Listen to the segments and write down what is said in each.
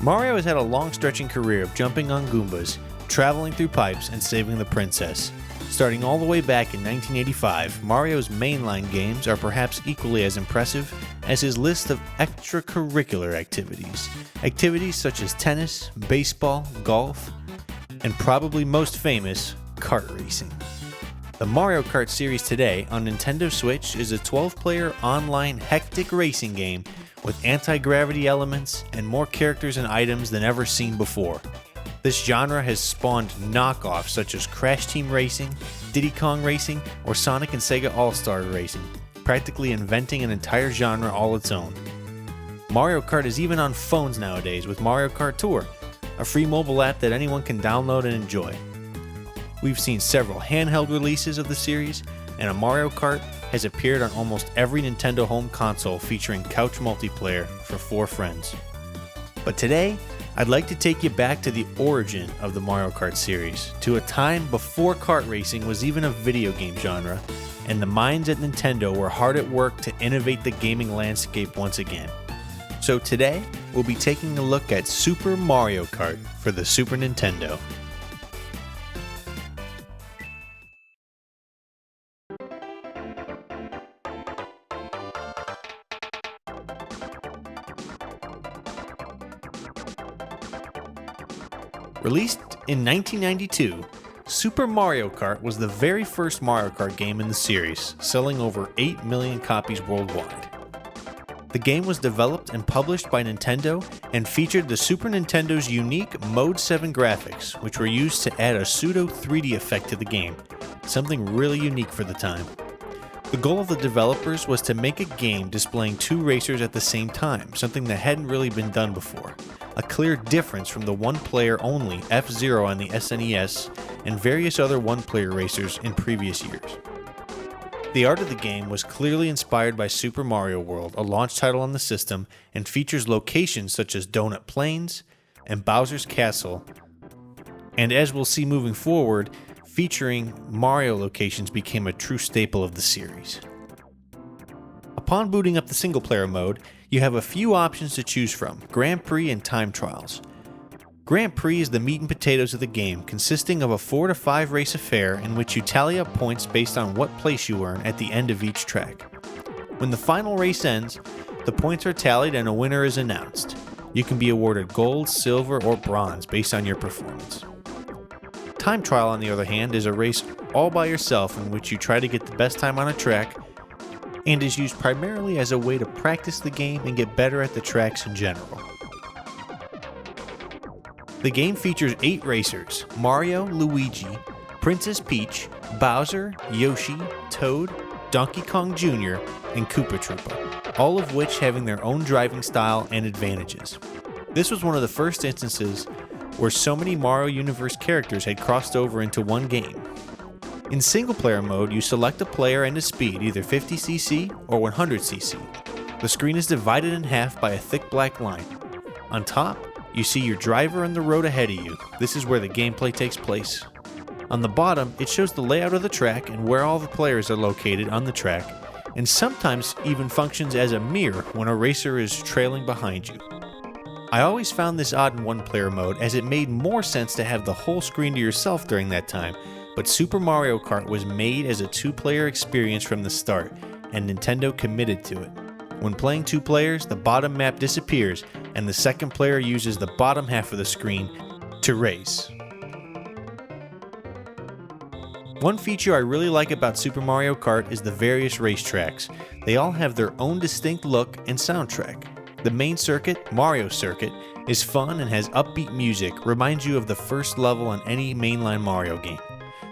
Mario has had a long-stretching career of jumping on Goombas, traveling through pipes, and saving the princess. Starting all the way back in 1985, Mario's mainline games are perhaps equally as impressive as his list of extracurricular activities. Activities such as tennis, baseball, golf, and probably most famous, kart racing. The Mario Kart Series today on Nintendo Switch is a 12-player online hectic racing game with anti-gravity elements and more characters and items than ever seen before. This genre has spawned knockoffs such as Crash Team Racing, Diddy Kong Racing, or Sonic and Sega All-Star Racing, practically inventing an entire genre all its own. Mario Kart is even on phones nowadays with Mario Kart Tour, a free mobile app that anyone can download and enjoy. We've seen several handheld releases of the series, and a Mario Kart has appeared on almost every Nintendo home console featuring couch multiplayer for 4 friends. But today, I'd like to take you back to the origin of the Mario Kart series, to a time before kart racing was even a video game genre, and the minds at Nintendo were hard at work to innovate the gaming landscape once again. So today, we'll be taking a look at Super Mario Kart for the Super Nintendo. Released in 1992, Super Mario Kart was the very first Mario Kart game in the series, selling over 8 million copies worldwide. The game was developed and published by Nintendo and featured the Super Nintendo's unique Mode 7 graphics, which were used to add a pseudo 3D effect to the game, something really unique for the time. The goal of the developers was to make a game displaying 2 racers at the same time, something that hadn't really been done before. A clear difference from the one-player only F-Zero on the SNES and various other one-player racers in previous years. The art of the game was clearly inspired by Super Mario World, a launch title on the system, and features locations such as Donut Plains and Bowser's Castle, and as we'll see moving forward, featuring Mario locations became a true staple of the series. Upon booting up the single-player mode, you have a few options to choose from: Grand Prix and Time Trials. Grand Prix is the meat and potatoes of the game, consisting of a 4 to 5 race affair in which you tally up points based on what place you earn at the end of each track. When the final race ends, the points are tallied and a winner is announced. You can be awarded gold, silver, or bronze based on your performance. Time Trial, on the other hand, is a race all by yourself in which you try to get the best time on a track, and is used primarily as a way to practice the game and get better at the tracks in general. The game features 8 racers: Mario, Luigi, Princess Peach, Bowser, Yoshi, Toad, Donkey Kong Jr., and Koopa Troopa, all of which having their own driving style and advantages. This was one of the first instances where so many Mario Universe characters had crossed over into one game. In single-player mode, you select a player and a speed, either 50cc or 100cc. The screen is divided in half by a thick black line. On top, you see your driver and the road ahead of you. This is where the gameplay takes place. On the bottom, it shows the layout of the track and where all the players are located on the track, and sometimes even functions as a mirror when a racer is trailing behind you. I always found this odd in one-player mode, as it made more sense to have the whole screen to yourself during that time, but Super Mario Kart was made as a 2-player experience from the start, and Nintendo committed to it. When playing 2 players, the bottom map disappears, and the second player uses the bottom half of the screen to race. One feature I really like about Super Mario Kart is the various racetracks. They all have their own distinct look and soundtrack. The main circuit, Mario Circuit, is fun and has upbeat music, reminds you of the first level on any mainline Mario game.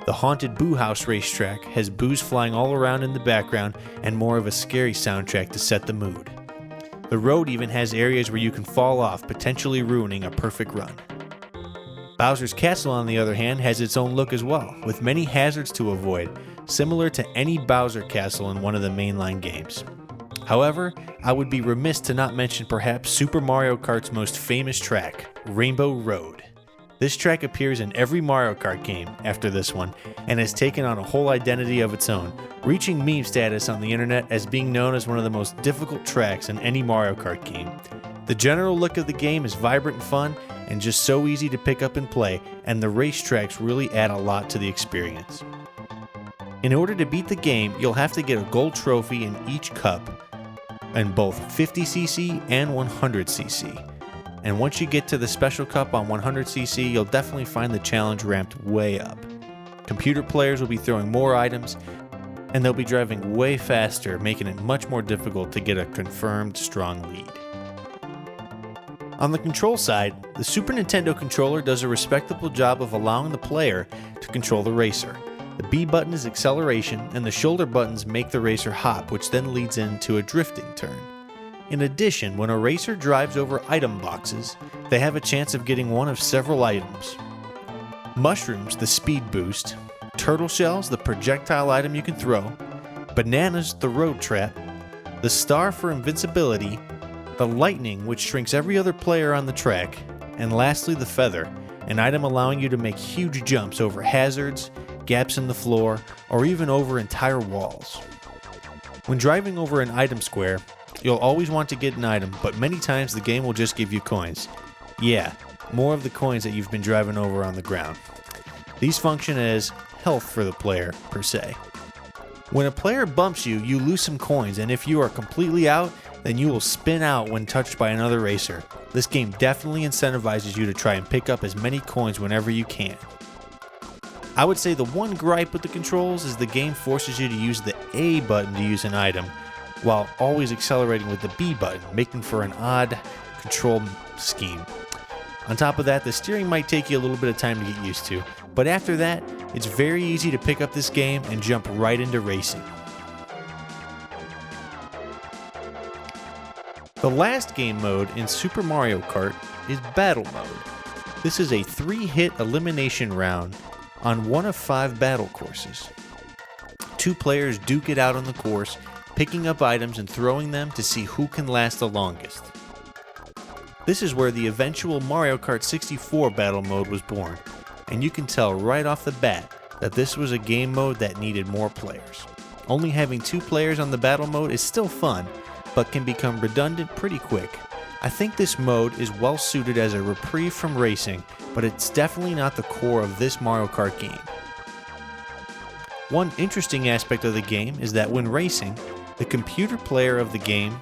The Haunted Boo House racetrack has boos flying all around in the background and more of a scary soundtrack to set the mood. The road even has areas where you can fall off, potentially ruining a perfect run. Bowser's Castle, on the other hand, has its own look as well, with many hazards to avoid, similar to any Bowser Castle in one of the mainline games. However, I would be remiss to not mention perhaps Super Mario Kart's most famous track, Rainbow Road. This track appears in every Mario Kart game after this one, and has taken on a whole identity of its own, reaching meme status on the internet as being known as one of the most difficult tracks in any Mario Kart game. The general look of the game is vibrant and fun, and just so easy to pick up and play, and the racetracks really add a lot to the experience. In order to beat the game, you'll have to get a gold trophy in each cup, in both 50cc and 100cc. And once you get to the special cup on 100cc, you'll definitely find the challenge ramped way up. Computer players will be throwing more items, and they'll be driving way faster, making it much more difficult to get a confirmed strong lead. On the control side, the Super Nintendo controller does a respectable job of allowing the player to control the racer. The B button is acceleration, and the shoulder buttons make the racer hop, which then leads into a drifting turn. In addition, when a racer drives over item boxes, they have a chance of getting one of several items. Mushrooms, the speed boost, turtle shells, the projectile item you can throw, bananas, the road trap, the star for invincibility, the lightning, which shrinks every other player on the track, and lastly the feather, an item allowing you to make huge jumps over hazards, gaps in the floor, or even over entire walls. When driving over an item square, you'll always want to get an item, but many times the game will just give you coins. Yeah, more of the coins that you've been driving over on the ground. These function as health for the player, per se. When a player bumps you, you lose some coins, and if you are completely out, then you will spin out when touched by another racer. This game definitely incentivizes you to try and pick up as many coins whenever you can. I would say the one gripe with the controls is the game forces you to use the A button to use an item, while always accelerating with the B button, making for an odd control scheme. On top of that, the steering might take you a little bit of time to get used to, but after that, it's very easy to pick up this game and jump right into racing. The last game mode in Super Mario Kart is Battle Mode. This is a 3-hit elimination round on one of 5 battle courses. 2 players duke it out on the course, picking up items and throwing them to see who can last the longest. This is where the eventual Mario Kart 64 battle mode was born, and you can tell right off the bat that this was a game mode that needed more players. Only having 2 players on the battle mode is still fun, but can become redundant pretty quick. I think this mode is well suited as a reprieve from racing, but it's definitely not the core of this Mario Kart game. One interesting aspect of the game is that when racing, the computer player of the game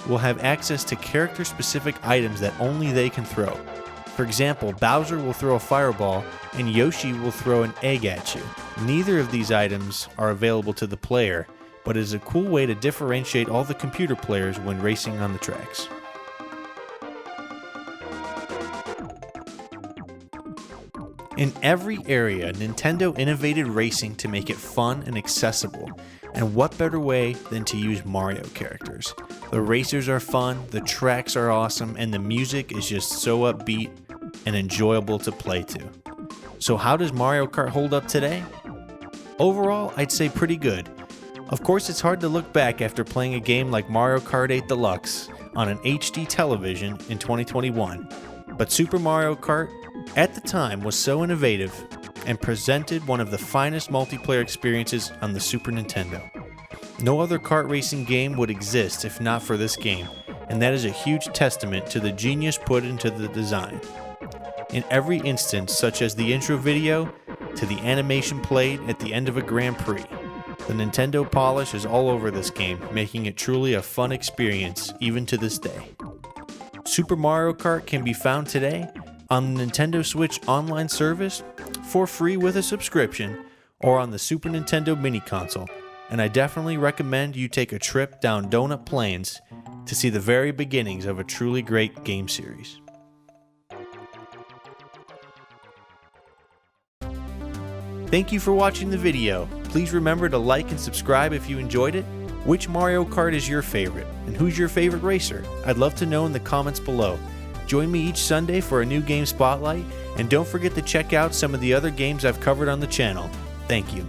will have access to character-specific items that only they can throw. For example, Bowser will throw a fireball and Yoshi will throw an egg at you. Neither of these items are available to the player, but it is a cool way to differentiate all the computer players when racing on the tracks. In every area, Nintendo innovated racing to make it fun and accessible, and what better way than to use Mario characters. The racers are fun, the tracks are awesome, and the music is just so upbeat and enjoyable to play to. So how does Mario Kart hold up today? Overall, I'd say pretty good. Of course, it's hard to look back after playing a game like Mario Kart 8 Deluxe on an HD television in 2021, but Super Mario Kart at the time was so innovative and presented one of the finest multiplayer experiences on the Super Nintendo. No other kart racing game would exist if not for this game, and that is a huge testament to the genius put into the design. In every instance, such as the intro video to the animation played at the end of a Grand Prix, the Nintendo polish is all over this game, making it truly a fun experience even to this day. Super Mario Kart can be found today on the Nintendo Switch online service for free with a subscription, or on the Super Nintendo mini console, and I definitely recommend you take a trip down Donut Plains to see the very beginnings of a truly great game series. Thank you for watching the video. Please remember to like and subscribe if you enjoyed it. Which Mario Kart is your favorite, and who's your favorite racer? I'd love to know in the comments below. Join me each Sunday for a new game spotlight, and don't forget to check out some of the other games I've covered on the channel. Thank you.